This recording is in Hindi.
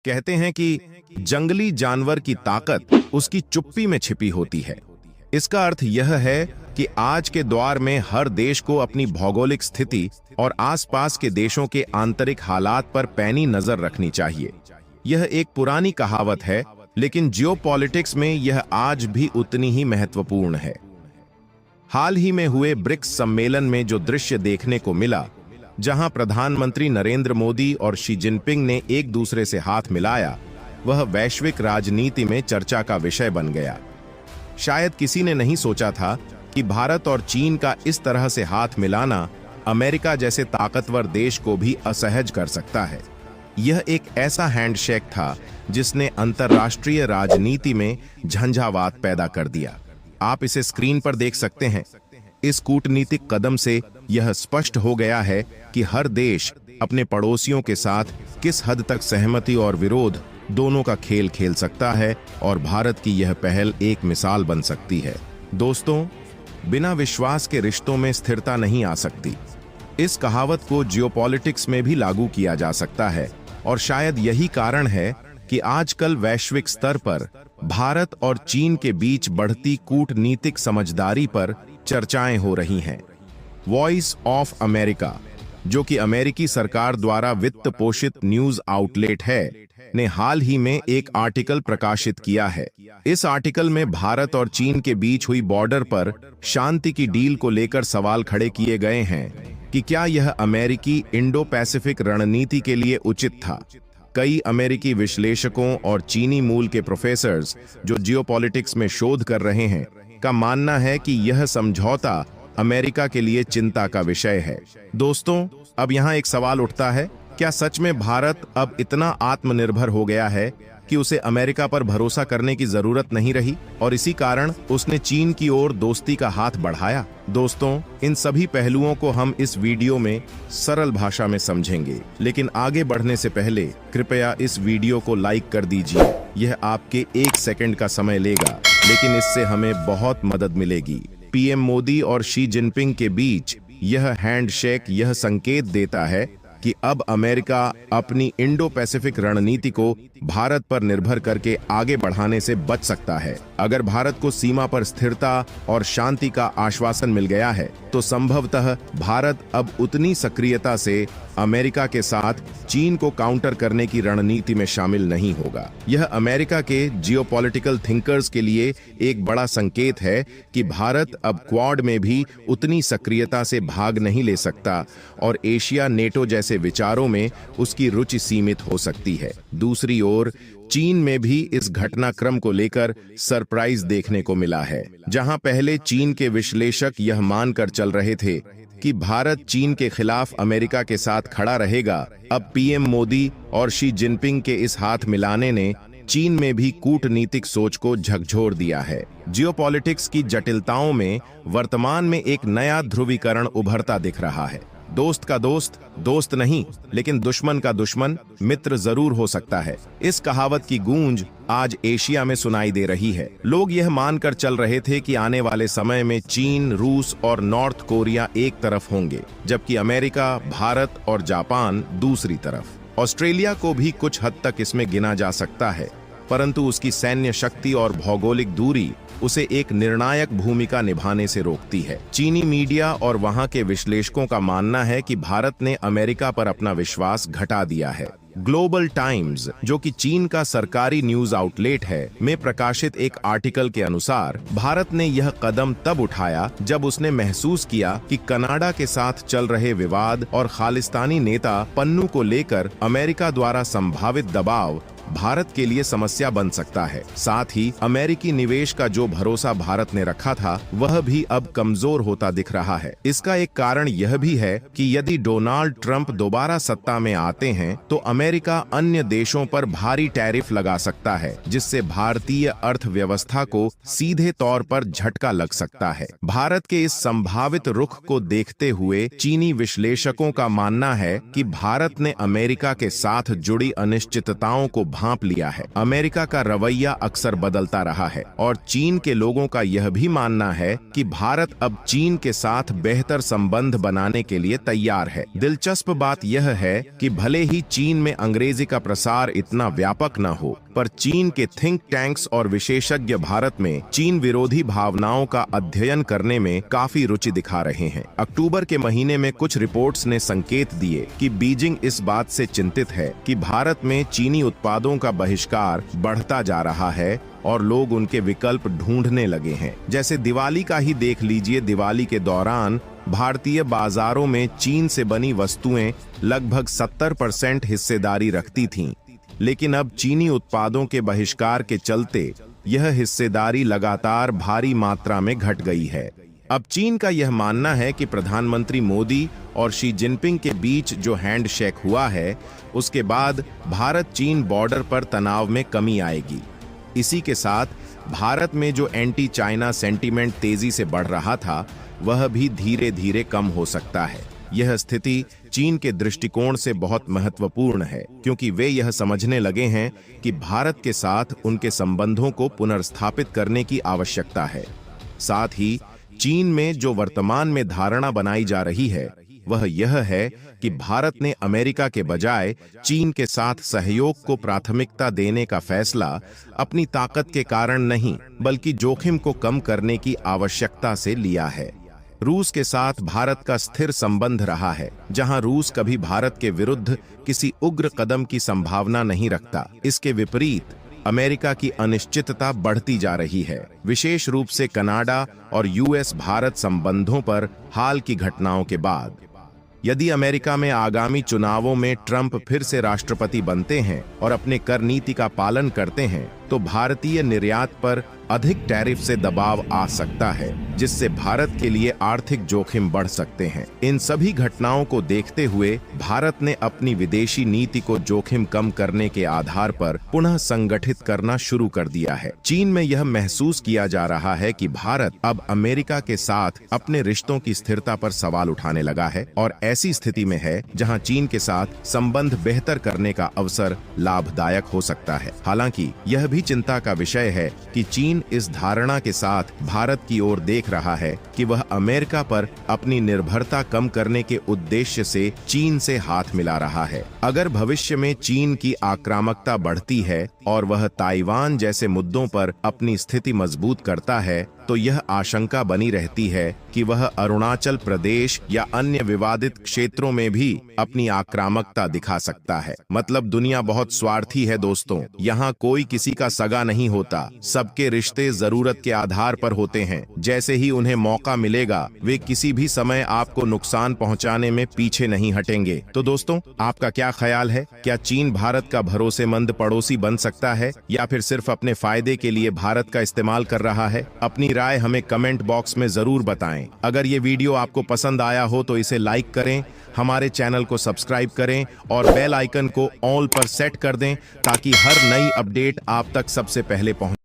कहते हैं कि जंगली जानवर की ताकत उसकी चुप्पी में छिपी होती है। इसका अर्थ यह है कि आज के दौर में हर देश को अपनी भौगोलिक स्थिति और आसपास के देशों के आंतरिक हालात पर पैनी नजर रखनी चाहिए। यह एक पुरानी कहावत है, लेकिन जियोपॉलिटिक्स में यह आज भी उतनी ही महत्वपूर्ण है। हाल ही में हुए ब्रिक्स सम्मेलन में जो दृश्य देखने को मिला, जहां प्रधानमंत्री नरेंद्र मोदी और शी जिनपिंग ने एक दूसरे से हाथ मिलाया, वह वैश्विक राजनीति में चर्चा का विषय बन गया। शायद किसी ने नहीं सोचा था कि भारत और चीन का इस तरह से हाथ मिलाना अमेरिका जैसे ताकतवर देश को भी असहज कर सकता है। यह एक ऐसा हैंडशेक था जिसने अंतर्राष्ट्रीय राजनीति में झंझावात पैदा कर दिया। आप इसे स्क्रीन पर देख सकते हैं। इस कूटनीतिक कदम से यह स्पष्ट हो गया है कि हर देश अपने पड़ोसियों के साथ किस हद तक सहमति और विरोध दोनों का खेल खेल सकता है, और भारत की यह पहल एक मिसाल बन सकती है। दोस्तों, बिना विश्वास के रिश्तों में स्थिरता नहीं आ सकती। इस कहावत को जियोपॉलिटिक्स में भी लागू किया जा सकता है, और शायद यही कारण है कि आजकल वैश्विक स्तर पर भारत और चीन के बीच बढ़ती कूटनीतिक समझदारी पर चर्चाएं हो रही हैं। वॉइस ऑफ अमेरिका, जो कि अमेरिकी सरकार द्वारा वित्त पोषित न्यूज आउटलेट है, ने हाल ही में एक आर्टिकल प्रकाशित किया है। इस आर्टिकल में भारत और चीन के बीच हुई बॉर्डर पर शांति की डील को लेकर सवाल खड़े किए गए हैं कि क्या यह अमेरिकी इंडो पैसिफिक रणनीति के लिए उचित था। कई अमेरिकी विश्लेषकों और चीनी मूल के प्रोफेसर्स जो जियोपॉलिटिक्स में शोध कर रहे हैं का मानना है कि यह समझौता अमेरिका के लिए चिंता का विषय है। दोस्तों, अब यहाँ एक सवाल उठता है, क्या सच में भारत अब इतना आत्मनिर्भर हो गया है कि उसे अमेरिका पर भरोसा करने की जरूरत नहीं रही, और इसी कारण उसने चीन की ओर दोस्ती का हाथ बढ़ाया? दोस्तों, इन सभी पहलुओं को हम इस वीडियो में सरल भाषा में समझेंगे, लेकिन आगे बढ़ने से पहले कृपया इस वीडियो को लाइक कर दीजिए। यह आपके 1 सेकंड का समय लेगा, लेकिन इससे हमें बहुत मदद मिलेगी। पीएम मोदी और शी जिनपिंग के बीच यह हैंडशेक यह संकेत देता है कि अब अमेरिका अपनी इंडो पैसिफिक रणनीति को भारत पर निर्भर करके आगे बढ़ाने से बच सकता है। अगर भारत को सीमा पर स्थिरता और शांति का आश्वासन मिल गया है, तो संभवतः भारत अब उतनी सक्रियता से अमेरिका के साथ चीन को काउंटर करने की रणनीति में शामिल नहीं होगा। यह अमेरिका के जियोपॉलिटिकल थिंकर्स के लिए एक बड़ा संकेत है कि भारत अब क्वाड में भी उतनी सक्रियता से भाग नहीं ले सकता, और एशिया नेटो जैसे विचारों में उसकी रुचि सीमित हो सकती है। दूसरी ओर चीन में भी इस घटनाक्रम को लेकर सरप्राइज देखने को मिला है। जहां पहले चीन के विश्लेषक यह मानकर चल रहे थे कि भारत चीन के खिलाफ अमेरिका के साथ खड़ा रहेगा, अब पीएम मोदी और शी जिनपिंग के इस हाथ मिलाने ने चीन में भी कूटनीतिक सोच को झकझोर दिया है। जियोपॉलिटिक्स की जटिलताओं में वर्तमान में एक नया ध्रुवीकरण उभरता दिख रहा है। दोस्त का दोस्त दोस्त नहीं, लेकिन दुश्मन का दुश्मन मित्र जरूर हो सकता है। इस कहावत की गूंज आज एशिया में सुनाई दे रही है। लोग यह मानकर चल रहे थे कि आने वाले समय में चीन, रूस और नॉर्थ कोरिया एक तरफ होंगे, जबकि अमेरिका, भारत और जापान दूसरी तरफ। ऑस्ट्रेलिया को भी कुछ हद तक इसमें गिना जा सकता है, परंतु उसकी सैन्य शक्ति और भौगोलिक दूरी उसे एक निर्णायक भूमिका निभाने से रोकती है। चीनी मीडिया और वहां के विश्लेषकों का मानना है कि भारत ने अमेरिका पर अपना विश्वास घटा दिया है। ग्लोबल टाइम्स, जो कि चीन का सरकारी न्यूज आउटलेट है, में प्रकाशित एक आर्टिकल के अनुसार भारत ने यह कदम तब उठाया जब उसने महसूस किया कि कनाडा के साथ चल रहे विवाद और खालिस्तानी नेता पन्नू को लेकर अमेरिका द्वारा संभावित दबाव भारत के लिए समस्या बन सकता है। साथ ही अमेरिकी निवेश का जो भरोसा भारत ने रखा था, वह भी अब कमजोर होता दिख रहा है। इसका एक कारण यह भी है कि यदि डोनाल्ड ट्रंप दोबारा सत्ता में आते हैं, तो अमेरिका अन्य देशों पर भारी टैरिफ लगा सकता है, जिससे भारतीय अर्थव्यवस्था को सीधे तौर पर झटका लग सकता है। भारत के इस संभावित रुख को देखते हुए चीनी विश्लेषकों का मानना है कि भारत ने अमेरिका के साथ जुड़ी अनिश्चितताओं को भांप लिया है। अमेरिका का रवैया अक्सर बदलता रहा है और चीन के लोगों का यह भी मानना है कि भारत अब चीन के साथ बेहतर संबंध बनाने के लिए तैयार है। दिलचस्प बात यह है कि भले ही चीन में अंग्रेजी का प्रसार इतना व्यापक न हो, पर चीन के थिंक टैंक्स और विशेषज्ञ भारत में चीन विरोधी भावनाओं का अध्ययन करने में काफी रुचि दिखा रहे हैं। अक्टूबर के महीने में कुछ रिपोर्ट्स ने संकेत दिए कि बीजिंग इस बात से चिंतित है कि भारत में चीनी उत्पादों का बहिष्कार बढ़ता जा रहा है और लोग उनके विकल्प ढूंढने लगे हैं। जैसे दिवाली का ही देख लीजिए। दिवाली के दौरान भारतीय बाजारों में चीन से बनी वस्तुएं लगभग 70% हिस्सेदारी रखती थीं, लेकिन अब चीनी उत्पादों के बहिष्कार के चलते यह हिस्सेदारी लगातार भारी मात्रा में घट गई है। अब चीन का यह मानना है कि प्रधानमंत्री मोदी और शी जिनपिंग के बीच जो हैंडशेक हुआ है, उसके बाद भारत चीन बॉर्डर पर तनाव में कमी आएगी। इसी के साथ भारत में जो एंटी चाइना सेंटीमेंट तेजी से बढ़ रहा था, वह भी धीरे धीरे कम हो सकता है। यह स्थिति चीन के दृष्टिकोण से बहुत महत्वपूर्ण है, क्योंकि वे यह समझने लगे हैं कि भारत के साथ उनके संबंधों को पुनर्स्थापित करने की आवश्यकता है। साथ ही चीन में जो वर्तमान में धारणा बनाई जा रही है, वह यह है कि भारत ने अमेरिका के बजाय चीन के साथ सहयोग को प्राथमिकता देने का फैसला अपनी ताकत के कारण नहीं, बल्कि जोखिम को कम करने की आवश्यकता से लिया है। रूस के साथ भारत का स्थिर संबंध रहा है, जहां रूस कभी भारत के विरुद्ध किसी उग्र कदम की संभावना नहीं रखता। इसके विपरीत अमेरिका की अनिश्चितता बढ़ती जा रही है, विशेष रूप से कनाडा और यूएस भारत संबंधों पर हाल की घटनाओं के बाद। यदि अमेरिका में आगामी चुनावों में ट्रंप फिर से राष्ट्रपति बनते हैं और अपने कर नीति का पालन करते हैं, तो भारतीय निर्यात पर अधिक टैरिफ से दबाव आ सकता है, जिससे भारत के लिए आर्थिक जोखिम बढ़ सकते हैं। इन सभी घटनाओं को देखते हुए भारत ने अपनी विदेशी नीति को जोखिम कम करने के आधार पर पुनः संगठित करना शुरू कर दिया है। चीन में यह महसूस किया जा रहा है कि भारत अब अमेरिका के साथ अपने रिश्तों की स्थिरता पर सवाल उठाने लगा है और ऐसी स्थिति में है जहां चीन के साथ संबंध बेहतर करने का अवसर लाभदायक हो सकता है। हालांकि यह भी चिंता का विषय है कि चीन इस धारणा के साथ भारत की ओर देख रहा है कि वह अमेरिका पर अपनी निर्भरता कम करने के उद्देश्य से चीन से हाथ मिला रहा है। अगर भविष्य में चीन की आक्रामकता बढ़ती है और वह ताइवान जैसे मुद्दों पर अपनी स्थिति मजबूत करता है, तो यह आशंका बनी रहती है कि वह अरुणाचल प्रदेश या अन्य विवादित क्षेत्रों में भी अपनी आक्रामकता दिखा सकता है। मतलब दुनिया बहुत स्वार्थी है दोस्तों। यहाँ कोई किसी का सगा नहीं होता, सबके रिश्ते जरूरत के आधार पर होते हैं। जैसे ही उन्हें मौका मिलेगा, वे किसी भी समय आपको नुकसान पहुँचाने में पीछे नहीं हटेंगे। तो दोस्तों, आपका क्या ख्याल है? क्या चीन भारत का भरोसेमंद पड़ोसी बन सकता है या फिर सिर्फ अपने फायदे के लिए भारत का इस्तेमाल कर रहा है? अपनी राय हमें कमेंट बॉक्स में जरूर बताएं। अगर ये वीडियो आपको पसंद आया हो तो इसे लाइक करें, हमारे चैनल को सब्सक्राइब करें और बेल आइकन को ऑल पर सेट कर दें, ताकि हर नई अपडेट आप तक सबसे पहले पहुंचे।